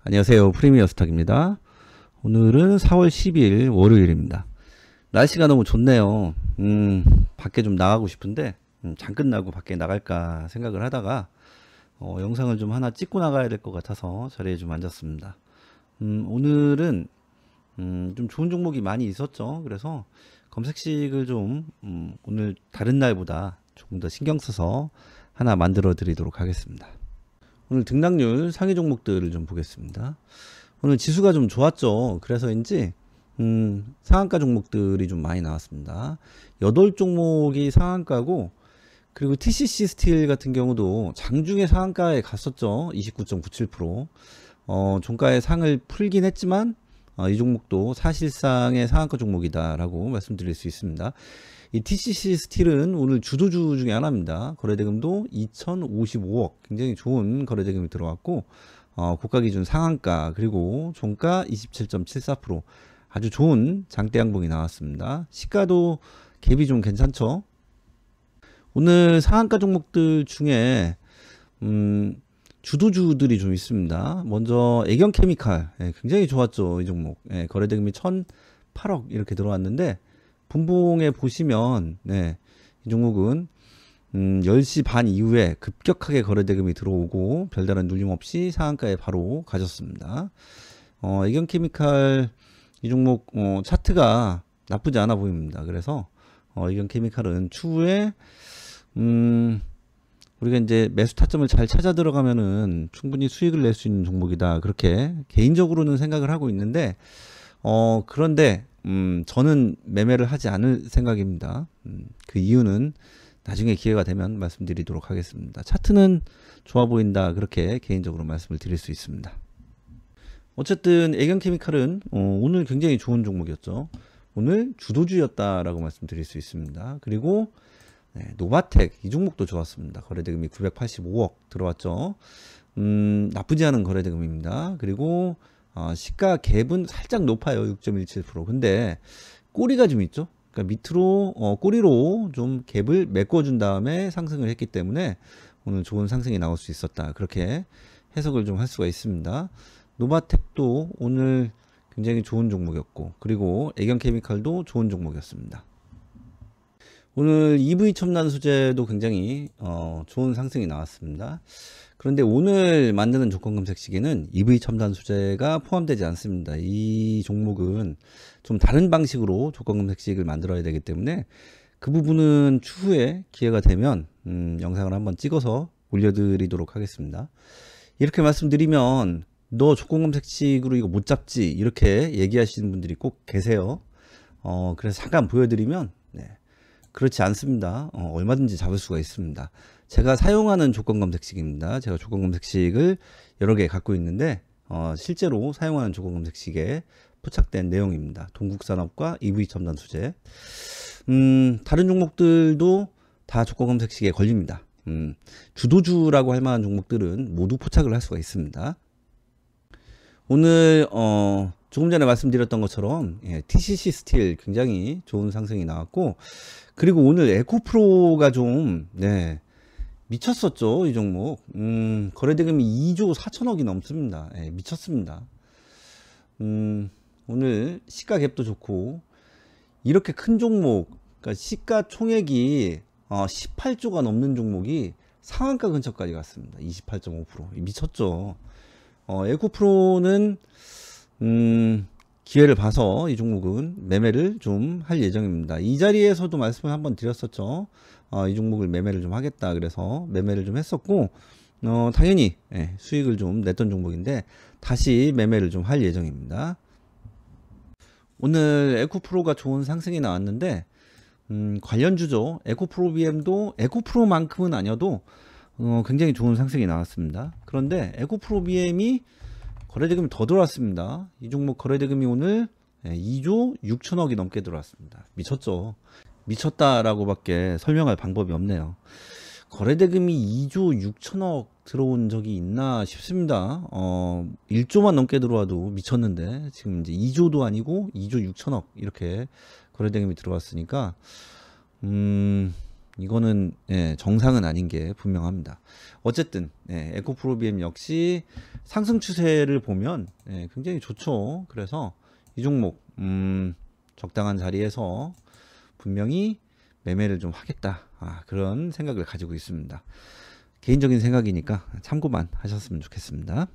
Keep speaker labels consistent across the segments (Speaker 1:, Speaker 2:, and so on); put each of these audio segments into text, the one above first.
Speaker 1: 안녕하세요, 프리미어 스탁입니다. 오늘은 4월 10일 월요일입니다. 날씨가 너무 좋네요. 밖에 좀 나가고 싶은데 장 끝나고 밖에 나갈까 생각을 하다가 영상을 좀 하나 찍고 나가야 될 것 같아서 자리에 좀 앉았습니다. 오늘은 좀 좋은 종목이 많이 있었죠. 그래서 검색식을 좀 오늘 다른 날보다 조금 더 신경 써서 하나 만들어 드리도록 하겠습니다. 오늘 등락률 상위 종목들을 좀 보겠습니다. 오늘 지수가 좀 좋았죠. 그래서인지 상한가 종목들이 좀 많이 나왔습니다. 8종목이 상한가고, 그리고 TCC 스틸 같은 경우도 장중에 상한가에 갔었죠. 29.97%. 종가의 상을 풀긴 했지만 이 종목도 사실상의 상한가 종목이다 라고 말씀드릴 수 있습니다. 이 TCC 스틸은 오늘 주도주 중에 하나입니다. 거래대금도 2055억, 굉장히 좋은 거래대금이 들어왔고, 고가 기준 상한가, 그리고 종가 27.74%, 아주 좋은 장대 양봉이 나왔습니다. 시가도 갭이 좀 괜찮죠. 오늘 상한가 종목들 중에 주도주들이 좀 있습니다. 먼저 애경케미칼, 굉장히 좋았죠. 이 종목. 거래대금이 1008억 이렇게 들어왔는데, 분봉에 보시면 이 종목은 10시 반 이후에 급격하게 거래대금이 들어오고 별다른 눌림 없이 상한가에 바로 가졌습니다. 애경케미칼 이 종목 차트가 나쁘지 않아 보입니다. 그래서 애경케미칼은 추후에 우리가 이제 매수 타점을 잘 찾아 들어가면은 충분히 수익을 낼 수 있는 종목이다, 그렇게 개인적으로는 생각을 하고 있는데, 그런데 저는 매매를 하지 않을 생각입니다. 그 이유는 나중에 기회가 되면 말씀드리도록 하겠습니다. 차트는 좋아 보인다, 그렇게 개인적으로 말씀을 드릴 수 있습니다. 어쨌든 애경케미칼은 오늘 굉장히 좋은 종목이었죠. 오늘 주도주였다라고 말씀드릴 수 있습니다. 그리고 노바텍, 이 종목도 좋았습니다. 거래대금이 985억 들어왔죠. 나쁘지 않은 거래대금입니다. 그리고 시가 갭은 살짝 높아요. 6.17%. 근데 꼬리가 좀 있죠. 그러니까 밑으로 꼬리로 좀 갭을 메꿔준 다음에 상승을 했기 때문에 오늘 좋은 상승이 나올 수 있었다, 그렇게 해석을 좀 할 수가 있습니다. 노바텍도 오늘 굉장히 좋은 종목이었고, 그리고 애경케미칼도 좋은 종목이었습니다. 오늘 EV 첨단 소재도 굉장히 좋은 상승이 나왔습니다. 그런데 오늘 만드는 조건 검색 시기는 EV 첨단 소재가 포함되지 않습니다. 이 종목은 좀 다른 방식으로 조건 검색 시기를 만들어야 되기 때문에 그 부분은 추후에 기회가 되면 영상을 한번 찍어서 올려드리도록 하겠습니다. 이렇게 말씀드리면 너 조건 검색식으로 이거 못 잡지, 이렇게 얘기하시는 분들이 꼭 계세요. 그래서 잠깐 보여드리면 그렇지 않습니다. 얼마든지 잡을 수가 있습니다. 제가 사용하는 조건 검색식입니다. 제가 조건 검색식을 여러 개 갖고 있는데 실제로 사용하는 조건 검색식에 포착된 내용입니다. 동국산업과 EV 첨단 소재. 다른 종목들도 다 조건 검색식에 걸립니다. 주도주라고 할 만한 종목들은 모두 포착을 할 수가 있습니다. 오늘 조금 전에 말씀드렸던 것처럼 TCC 스틸 굉장히 좋은 상승이 나왔고, 그리고 오늘 에코프로가 좀 미쳤었죠. 이 종목 거래대금이 2조 4천억이 넘습니다. 미쳤습니다. 오늘 시가 갭도 좋고, 이렇게 큰 종목, 그러니까 시가 총액이 18조가 넘는 종목이 상한가 근처까지 갔습니다. 28.5%. 미쳤죠. 에코프로는 기회를 봐서 이 종목은 매매를 좀 할 예정입니다. 이 자리에서도 말씀을 한번 드렸었죠. 이 종목을 매매를 좀 하겠다, 그래서 매매를 좀 했었고, 당연히 수익을 좀 냈던 종목인데 다시 매매를 좀 할 예정입니다. 오늘 에코프로가 좋은 상승이 나왔는데 관련주죠. 에코프로 BM도 에코프로만큼은 아니어도 굉장히 좋은 상승이 나왔습니다. 그런데 에코프로 BM이 거래대금이 더 들어왔습니다. 이 종목 거래대금이 오늘 2조 6천억이 넘게 들어왔습니다. 미쳤죠. 미쳤다라고 밖에 설명할 방법이 없네요. 거래대금이 2조 6천억 들어온 적이 있나 싶습니다. 1조만 넘게 들어와도 미쳤는데 지금 이제 2조도 아니고 2조 6천억 이렇게 거래대금이 들어왔으니까 이거는 정상은 아닌 게 분명합니다. 어쨌든 에코프로비엠 역시 상승 추세를 보면 굉장히 좋죠. 그래서 이 종목 적당한 자리에서 분명히 매매를 좀 하겠다, 그런 생각을 가지고 있습니다. 개인적인 생각이니까 참고만 하셨으면 좋겠습니다.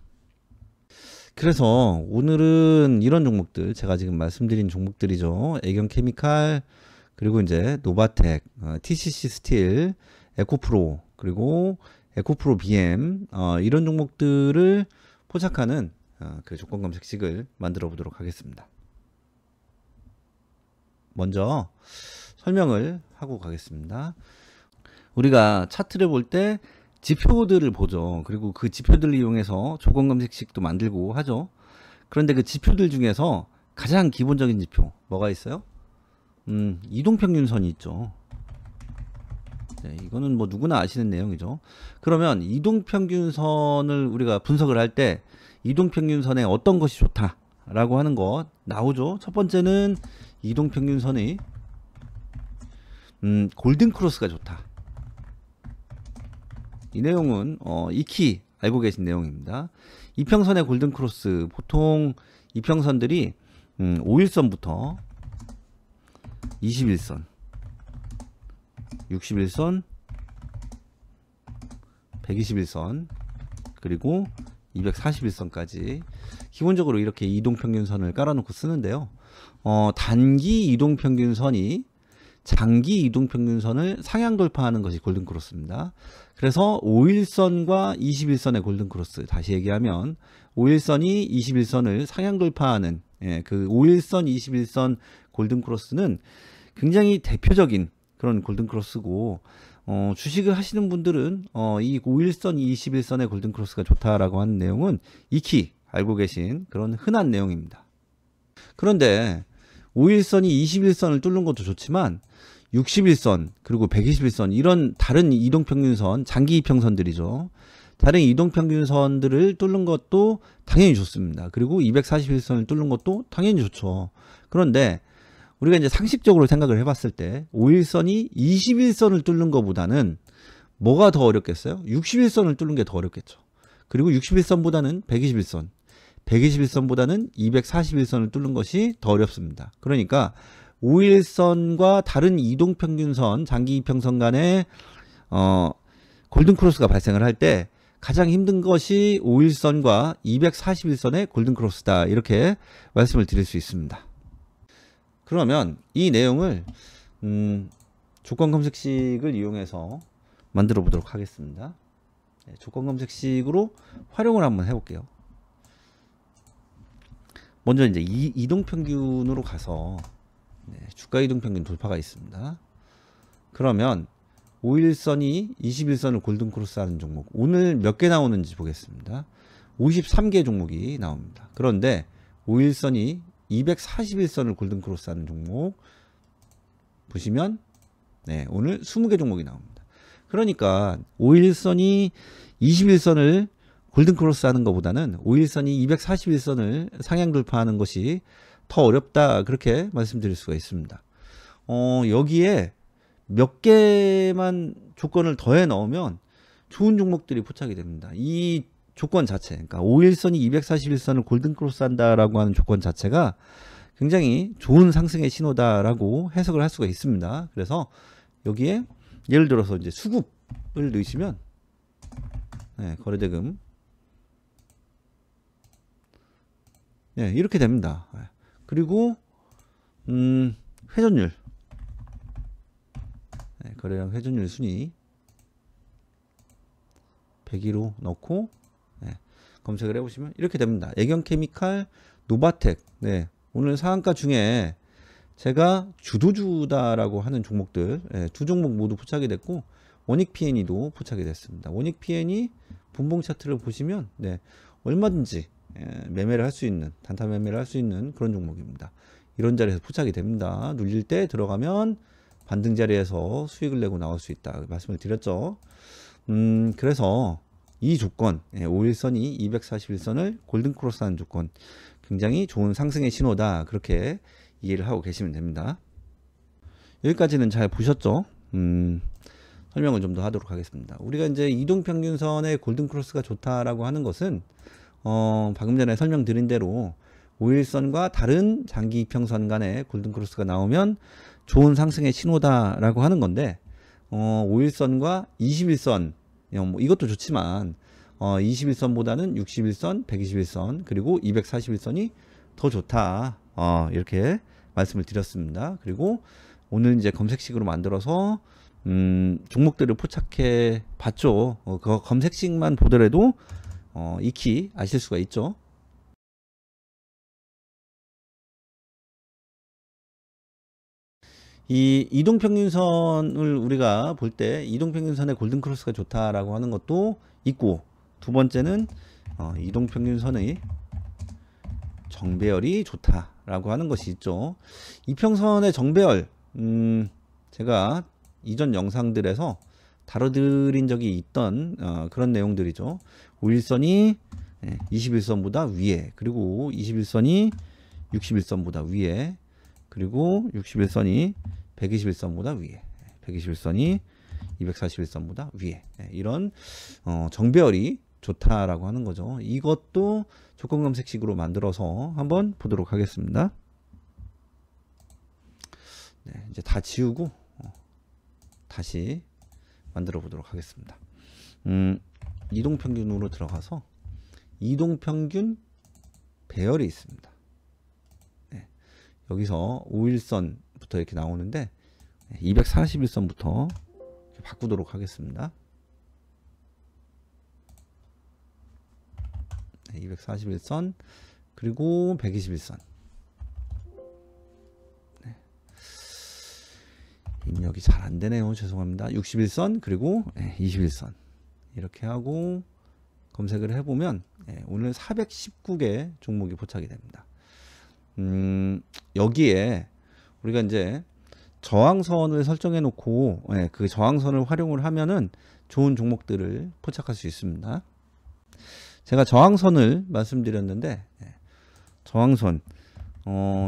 Speaker 1: 그래서 오늘은 이런 종목들, 제가 지금 말씀드린 종목들이죠. 애경케미칼, 그리고 이제 노바텍, TCC 스틸, 에코프로, 그리고 에코프로 BM, 이런 종목들을 포착하는 그 조건 검색식을 만들어 보도록 하겠습니다. 먼저 설명을 하고 가겠습니다. 우리가 차트를 볼 때 지표들을 보죠. 그리고 그 지표들을 이용해서 조건 검색식도 만들고 하죠. 그런데 그 지표들 중에서 가장 기본적인 지표 뭐가 있어요? 이동평균선이 있죠. 이거는 뭐 누구나 아시는 내용이죠. 그러면 이동평균선을 우리가 분석을 할 때 이동평균선에 어떤 것이 좋다라고 하는 거 나오죠. 첫 번째는 이동평균선의 골든크로스가 좋다. 이 내용은 익히 알고 계신 내용입니다. 이평선의 골든크로스, 보통 이평선들이 5일선부터 21선, 61선, 121선, 그리고 241선까지 기본적으로 이렇게 이동평균선을 깔아놓고 쓰는데요. 단기 이동평균선이 장기 이동평균선을 상향 돌파하는 것이 골든크로스입니다. 그래서 5일선과 21선의 골든크로스, 다시 얘기하면 5일선이 21선을 상향 돌파하는 그 5일선, 21선 골든크로스는 굉장히 대표적인 그런 골든크로스고, 주식을 하시는 분들은 이 5일선, 21선의 골든크로스가 좋다라고 하는 내용은 익히 알고 계신 그런 흔한 내용입니다. 그런데 5일선이 21선을 뚫는 것도 좋지만 61선 그리고 121선 이런 다른 이동평균선, 장기 이평선들이죠. 다른 이동평균선들을 뚫는 것도 당연히 좋습니다. 그리고 241선을 뚫는 것도 당연히 좋죠. 그런데 우리가 이제 상식적으로 생각을 해봤을 때 5일선이 21선을 뚫는 것보다는 뭐가 더 어렵겠어요? 61선을 뚫는 게 더 어렵겠죠. 그리고 61선보다는 121선, 121선보다는 241선을 뚫는 것이 더 어렵습니다. 그러니까 5일선과 다른 이동평균선, 장기 이평선 간에 골든크로스가 발생을 할 때 가장 힘든 것이 5일선과 241선의 골든크로스다, 이렇게 말씀을 드릴 수 있습니다. 그러면 이 내용을 조건 검색식을 이용해서 만들어 보도록 하겠습니다. 조건 검색식으로 활용을 한번 해볼게요. 먼저 이제 이동평균으로 가서 주가 이동평균 돌파가 있습니다. 그러면 5일선이 21선을 골든크로스 하는 종목, 오늘 몇 개 나오는지 보겠습니다. 53개 종목이 나옵니다. 그런데 5일선이 241선을 골든크로스 하는 종목 보시면 오늘 20개 종목이 나옵니다. 그러니까 5일선이 21선을 골든크로스 하는 것보다는 5일선이 241선을 상향 돌파하는 것이 더 어렵다, 그렇게 말씀드릴 수가 있습니다. 여기에 몇 개만 조건을 더해 넣으면 좋은 종목들이 포착이 됩니다. 이 조건 자체, 그러니까 5일선이 241선을 골든크로스 한다라고 하는 조건 자체가 굉장히 좋은 상승의 신호다라고 해석을 할 수가 있습니다. 그래서 여기에 예를 들어서 이제 수급을 넣으시면 거래대금 이렇게 됩니다. 그리고 회전율, 거래량 회전율 순위 102로 넣고 검색을 해보시면 이렇게 됩니다. 애경케미칼, 노바텍, 오늘 상한가 중에 제가 주도주다라고 하는 종목들 두 종목 모두 포착이 됐고, 원익 PNE도 포착이 됐습니다. 원익 PNE 분봉 차트를 보시면 얼마든지 매매를 할 수 있는, 단타 매매를 할 수 있는 그런 종목입니다. 이런 자리에서 포착이 됩니다. 눌릴 때 들어가면 반등 자리에서 수익을 내고 나올 수 있다, 말씀을 드렸죠. 그래서 이 조건, 5일선이 241선을 골든크로스 하는 조건, 굉장히 좋은 상승의 신호다, 그렇게 이해를 하고 계시면 됩니다. 여기까지는 잘 보셨죠? 설명을 좀 더 하도록 하겠습니다. 우리가 이제 이동평균선의 골든크로스가 좋다라고 하는 것은 방금 전에 설명드린 대로 5일선과 다른 장기 이평선 간의 골든크로스가 나오면 좋은 상승의 신호다라고 하는 건데 5일선과 21선 뭐 이것도 좋지만 21선보다는 61선, 121선 그리고 241선이 더 좋다 이렇게 말씀을 드렸습니다. 그리고 오늘 이제 검색식으로 만들어서 종목들을 포착해 봤죠. 그 검색식만 보더라도 익히 아실 수가 있죠. 이 이동평균선을 우리가 볼 때 이동평균선의 골든크로스가 좋다라고 하는 것도 있고, 두 번째는 이동평균선의 정배열이 좋다라고 하는 것이 있죠. 이평선의 정배열 제가 이전 영상들에서 다뤄드린 적이 있던 그런 내용들이죠. 5일선이 21선보다 위에, 그리고 21선이 61선보다 위에, 그리고 61선이 121선보다 위에, 121선이 241선보다 위에, 이런 정배열이 좋다라고 하는 거죠. 이것도 조건 검색식으로 만들어서 한번 보도록 하겠습니다. 네, 이제 다 지우고 다시 만들어 보도록 하겠습니다. 이동평균으로 들어가서 이동평균 배열이 있습니다. 네, 여기서 5일선부터 이렇게 나오는데 241선부터 바꾸도록 하겠습니다. 241선 그리고 121선. 네. 입력이 잘 안되네요. 죄송합니다. 61선 그리고 21선 이렇게 하고 검색을 해보면 오늘 419개 종목이 포착이 됩니다. 여기에 우리가 이제 저항선을 설정해 놓고 그 저항선을 활용을 하면은 좋은 종목들을 포착할 수 있습니다. 제가 저항선을 말씀드렸는데 저항선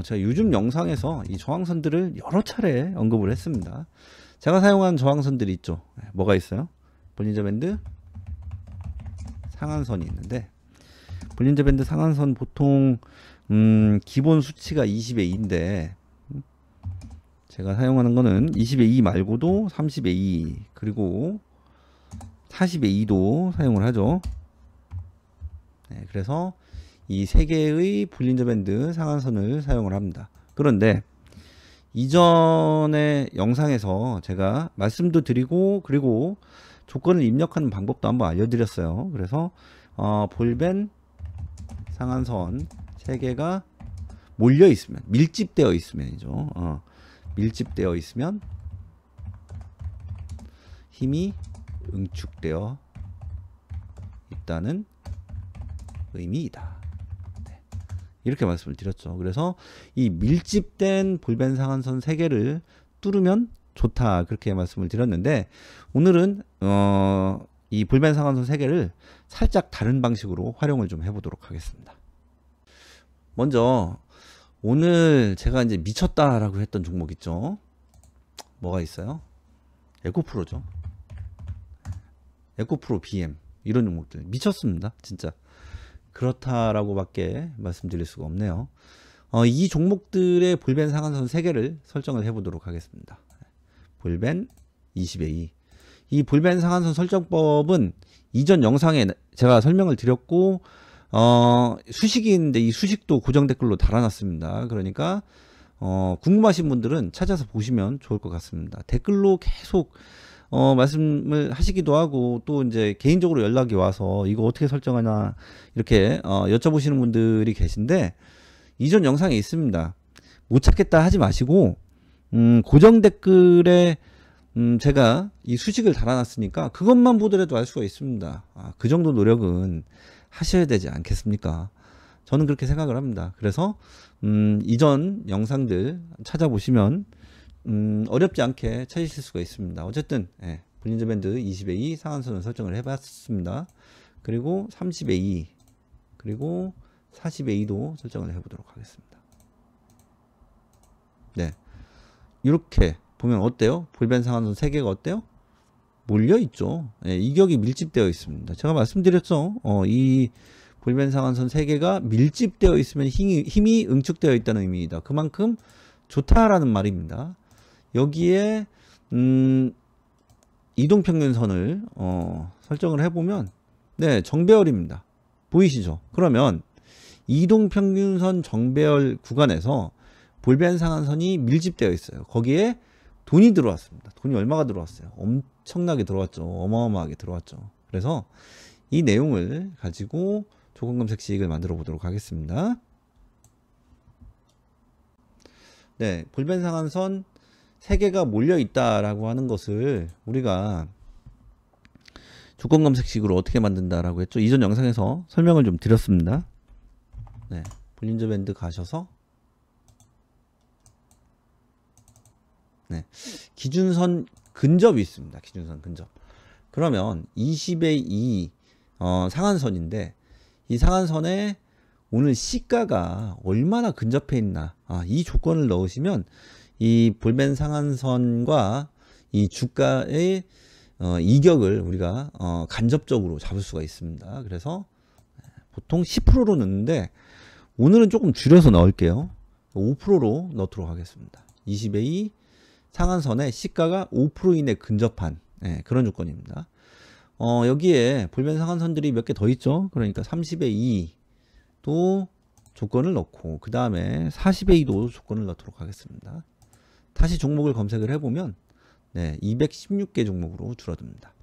Speaker 1: 제가 요즘 영상에서 이 저항선들을 여러 차례 언급을 했습니다. 제가 사용한 저항선들이 있죠. 뭐가 있어요? 볼린저 밴드 상한선이 있는데, 볼린저 밴드 상한선 보통 기본 수치가 20의 2인데 제가 사용하는 거는 20의 2 말고도 30의 2 그리고 40의 2도 사용을 하죠. 네, 그래서 이 세 개의 볼린저 밴드 상한선을 사용을 합니다. 그런데 이전의 영상에서 제가 말씀도 드리고 그리고 조건을 입력하는 방법도 한번 알려드렸어요. 그래서 볼밴 상한선 세 개가 몰려 있으면, 밀집되어 있으면이죠. 밀집되어 있으면 힘이 응축되어 있다는 의미이다. 네. 이렇게 말씀을 드렸죠. 그래서 이 밀집된 볼밴 상한선 3개를 뚫으면 좋다, 그렇게 말씀을 드렸는데, 오늘은 이 볼밴 상한선 3개를 살짝 다른 방식으로 활용을 좀 해보도록 하겠습니다. 먼저 오늘 제가 이제 미쳤다라고 했던 종목 있죠. 뭐가 있어요? 에코프로죠. 에코프로 BM 이런 종목들 미쳤습니다. 진짜 그렇다라고 밖에 말씀드릴 수가 없네요. 이 종목들의 볼밴 상한선 3개를 설정을 해보도록 하겠습니다. 볼밴 20의 2. 이 볼밴 상한선 설정법은 이전 영상에 제가 설명을 드렸고 수식이 있는데 이 수식도 고정 댓글로 달아놨습니다. 그러니까 궁금하신 분들은 찾아서 보시면 좋을 것 같습니다. 댓글로 계속 말씀을 하시기도 하고, 또 이제 개인적으로 연락이 와서 이거 어떻게 설정하나 이렇게 여쭤보시는 분들이 계신데, 이전 영상에 있습니다. 못 찾겠다 하지 마시고 고정 댓글에 제가 이 수식을 달아놨으니까 그것만 보더라도 알 수가 있습니다. 그 정도 노력은 하셔야 되지 않겠습니까? 저는 그렇게 생각을 합니다. 그래서 이전 영상들 찾아보시면 어렵지 않게 찾으실 수가 있습니다. 어쨌든 볼린저 밴드 20의 2 상한선을 설정을 해봤습니다. 그리고 30의 2 그리고 40의 2도 설정을 해보도록 하겠습니다. 네, 이렇게 보면 어때요? 볼밴 상한선 3개가 어때요? 몰려 있죠. 예, 이격이 밀집되어 있습니다. 제가 말씀드렸죠. 이 볼벤 상한선 3개가 밀집되어 있으면 힘이 응축되어 있다는 의미이다. 그만큼 좋다라는 말입니다. 여기에 이동평균선을 설정을 해보면 네, 정배열입니다. 보이시죠? 그러면 이동평균선 정배열 구간에서 볼벤 상한선이 밀집되어 있어요. 거기에 돈이 들어왔습니다. 돈이 얼마가 들어왔어요? 엄청나게 들어왔죠. 어마어마하게 들어왔죠. 그래서 이 내용을 가지고 조건검색 시익을 만들어 보도록 하겠습니다. 네, 볼벤 상한선 3개가 몰려 있다라고 하는 것을 우리가 조건검색식으로 어떻게 만든다라고 했죠. 이전 영상에서 설명을 좀 드렸습니다. 네, 볼린저 밴드 가셔서 네, 기준선 근접이 있습니다. 기준선 근접. 그러면 20의 2 상한선인데 이 상한선에 오늘 시가가 얼마나 근접해 있나 이 조건을 넣으시면 이 볼벤 상한선과 이 주가의 이격을 우리가 간접적으로 잡을 수가 있습니다. 그래서 보통 10%로 넣는데 오늘은 조금 줄여서 넣을게요. 5%로 넣도록 하겠습니다. 20의 2 상한선에 시가가 5% 이내 근접한 그런 조건입니다. 여기에 볼벤 상한선들이 몇 개 더 있죠. 그러니까 30의 2도 조건을 넣고 그 다음에 40의 2도 조건을 넣도록 하겠습니다. 다시 종목을 검색을 해보면 네, 216개 종목으로 줄어듭니다.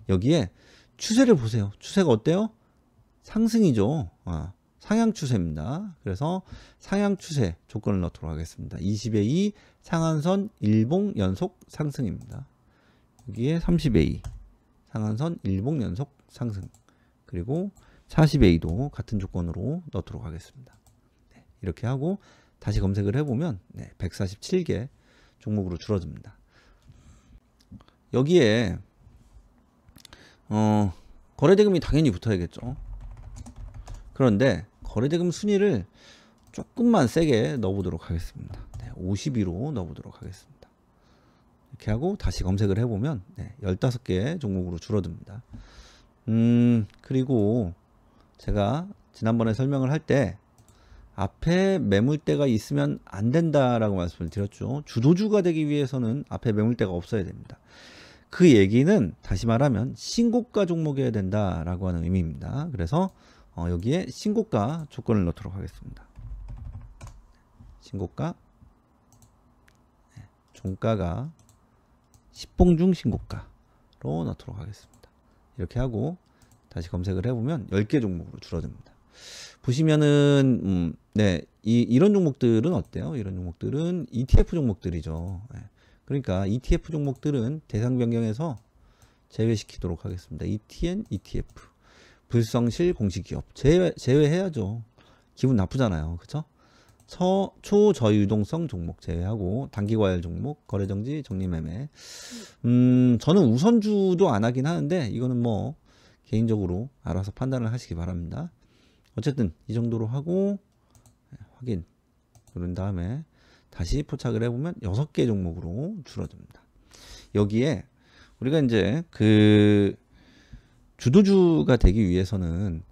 Speaker 1: 여기에 추세를 보세요. 추세가 어때요? 상승이죠. 상향 추세입니다. 그래서 상향 추세 조건을 넣도록 하겠습니다. 20의 2 상한선 일봉 연속 상승입니다. 여기에 30의 2 상한선 일봉 연속 상승, 그리고 40의 2도 같은 조건으로 넣도록 하겠습니다. 네, 이렇게 하고 다시 검색을 해보면 네, 147개 종목으로 줄어듭니다. 여기에 거래대금이 당연히 붙어야겠죠. 그런데 거래대금 순위를 조금만 세게 넣어보도록 하겠습니다. 네, 52로 넣어보도록 하겠습니다. 이렇게 하고 다시 검색을 해보면 네, 15개 종목으로 줄어듭니다. 그리고 제가 지난번에 설명을 할 때 앞에 매물대가 있으면 안 된다라고 말씀을 드렸죠. 주도주가 되기 위해서는 앞에 매물대가 없어야 됩니다. 그 얘기는 다시 말하면 신고가 종목이어야 된다라고 하는 의미입니다. 그래서 여기에 신고가 조건을 넣도록 하겠습니다. 신고가, 종가가 10봉중 신고가로 넣도록 하겠습니다. 이렇게 하고 다시 검색을 해보면 10개 종목으로 줄어듭니다. 보시면은 네, 이런 종목들은 어때요? 이런 종목들은 ETF 종목들이죠. 네. 그러니까 ETF 종목들은 대상 변경해서 제외시키도록 하겠습니다. ETN, ETF, 불성실 공시기업 제외해야죠. 기분 나쁘잖아요. 그쵸? 초저유동성 종목 제외하고 단기과열 종목, 거래정지, 정리매매. 저는 우선주도 안 하긴 하는데 이거는 뭐 개인적으로 알아서 판단을 하시기 바랍니다. 어쨌든 이 정도로 하고 확인 누른 다음에 다시 포착을 해보면 6개 종목으로 줄어듭니다. 여기에 우리가 이제 그 주도주가 되기 위해서는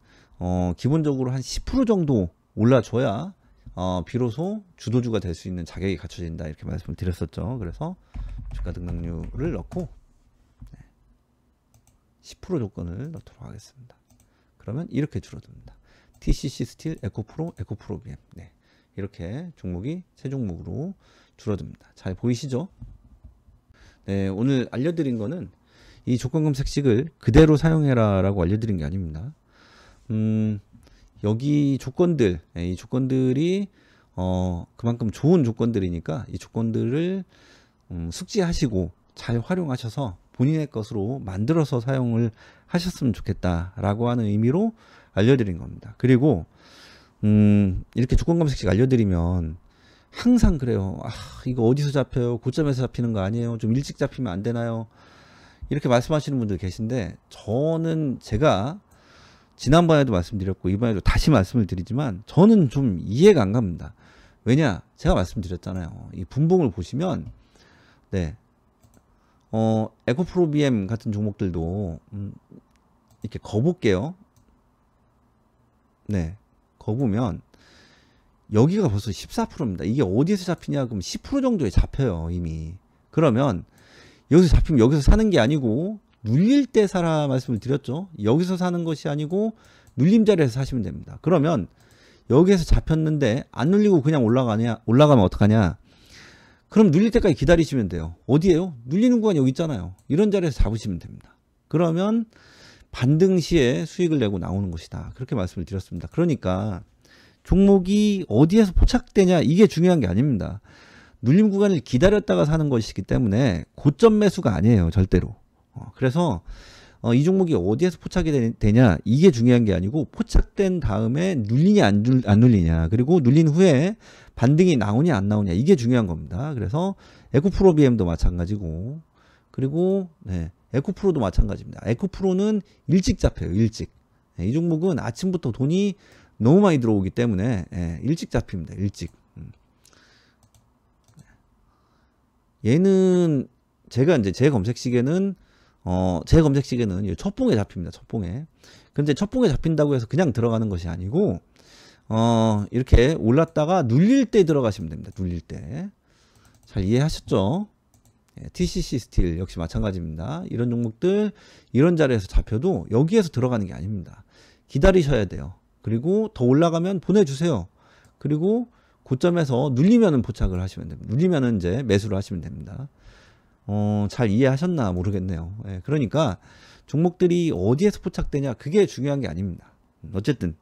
Speaker 1: 기본적으로 한 10% 정도 올라줘야 비로소 주도주가 될 수 있는 자격이 갖춰진다 이렇게 말씀을 드렸었죠. 그래서 주가 등락률을 넣고 10% 조건을 넣도록 하겠습니다. 그러면 이렇게 줄어듭니다. TCC 스틸, 에코프로, 에코프로비엠. 네, 이렇게 종목이 세 종목으로 줄어듭니다. 잘 보이시죠? 네, 오늘 알려드린 거는 이 조건 검색식을 그대로 사용해라 라고 알려드린 게 아닙니다. 여기 조건들, 이 조건들이 그만큼 좋은 조건들이니까 이 조건들을 숙지하시고 잘 활용하셔서 본인의 것으로 만들어서 사용을 하셨으면 좋겠다라고 하는 의미로 알려드린 겁니다. 그리고 이렇게 조건 검색식 알려드리면 항상 그래요. 이거 어디서 잡혀요? 고점에서 잡히는 거 아니에요? 좀 일찍 잡히면 안 되나요? 이렇게 말씀하시는 분들 계신데 저는 제가 지난번에도 말씀드렸고 이번에도 다시 말씀을 드리지만 저는 좀 이해가 안 갑니다. 왜냐? 제가 말씀드렸잖아요. 이 분봉을 보시면 네, 에코프로비엠 같은 종목들도 이렇게 거볼게요. 네, 거보면 여기가 벌써 14%입니다. 이게 어디에서 잡히냐? 그럼 10% 정도에 잡혀요, 이미. 그러면 여기서 잡히면 여기서 사는 게 아니고 눌릴 때 사라 말씀을 드렸죠. 여기서 사는 것이 아니고 눌림 자리에서 사시면 됩니다. 그러면 여기에서 잡혔는데 안 눌리고 그냥 올라가면 어떡하냐? 그럼 눌릴 때까지 기다리시면 돼요. 어디에요? 눌리는 구간 여기 있잖아요. 이런 자리에서 잡으시면 됩니다. 그러면 반등 시에 수익을 내고 나오는 것이다. 그렇게 말씀을 드렸습니다. 그러니까 종목이 어디에서 포착되냐 이게 중요한 게 아닙니다. 눌림 구간을 기다렸다가 사는 것이기 때문에 고점 매수가 아니에요. 절대로. 그래서 이 종목이 어디에서 포착이 되냐 이게 중요한 게 아니고 포착된 다음에 눌리냐 안 눌리냐 그리고 눌린 후에 반등이 나오냐 안 나오냐 이게 중요한 겁니다. 그래서 에코프로비엠도 마찬가지고 그리고 에코프로도 마찬가지입니다. 에코프로는 일찍 잡혀요. 일찍. 이 종목은 아침부터 돈이 너무 많이 들어오기 때문에 일찍 잡힙니다. 일찍. 얘는 제가 이제 제 검색 시계는 첫봉에 잡힙니다. 첫봉에. 근데 첫봉에 잡힌다고 해서 그냥 들어가는 것이 아니고 이렇게 올랐다가 눌릴 때 들어가시면 됩니다. 눌릴 때. 잘 이해하셨죠? TCC 스틸 역시 마찬가지입니다. 이런 종목들 이런 자리에서 잡혀도 여기에서 들어가는 게 아닙니다. 기다리셔야 돼요. 그리고 더 올라가면 보내주세요. 그리고 고점에서 눌리면은 포착을 하시면 됩니다. 눌리면은 이제 매수를 하시면 됩니다. 잘 이해하셨나 모르겠네요. 그러니까 종목들이 어디에서 포착되냐 그게 중요한 게 아닙니다. 어쨌든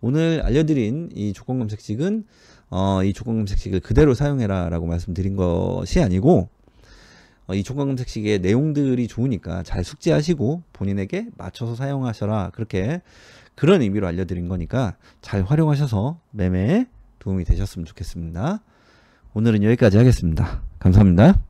Speaker 1: 오늘 알려드린 이 조건검색식은 이 조건검색식을 그대로 사용해라 라고 말씀드린 것이 아니고 이 조건검색식의 내용들이 좋으니까 잘 숙지하시고 본인에게 맞춰서 사용하셔라 그런 의미로 알려드린 거니까 잘 활용하셔서 매매에 도움이 되셨으면 좋겠습니다. 오늘은 여기까지 하겠습니다. 감사합니다.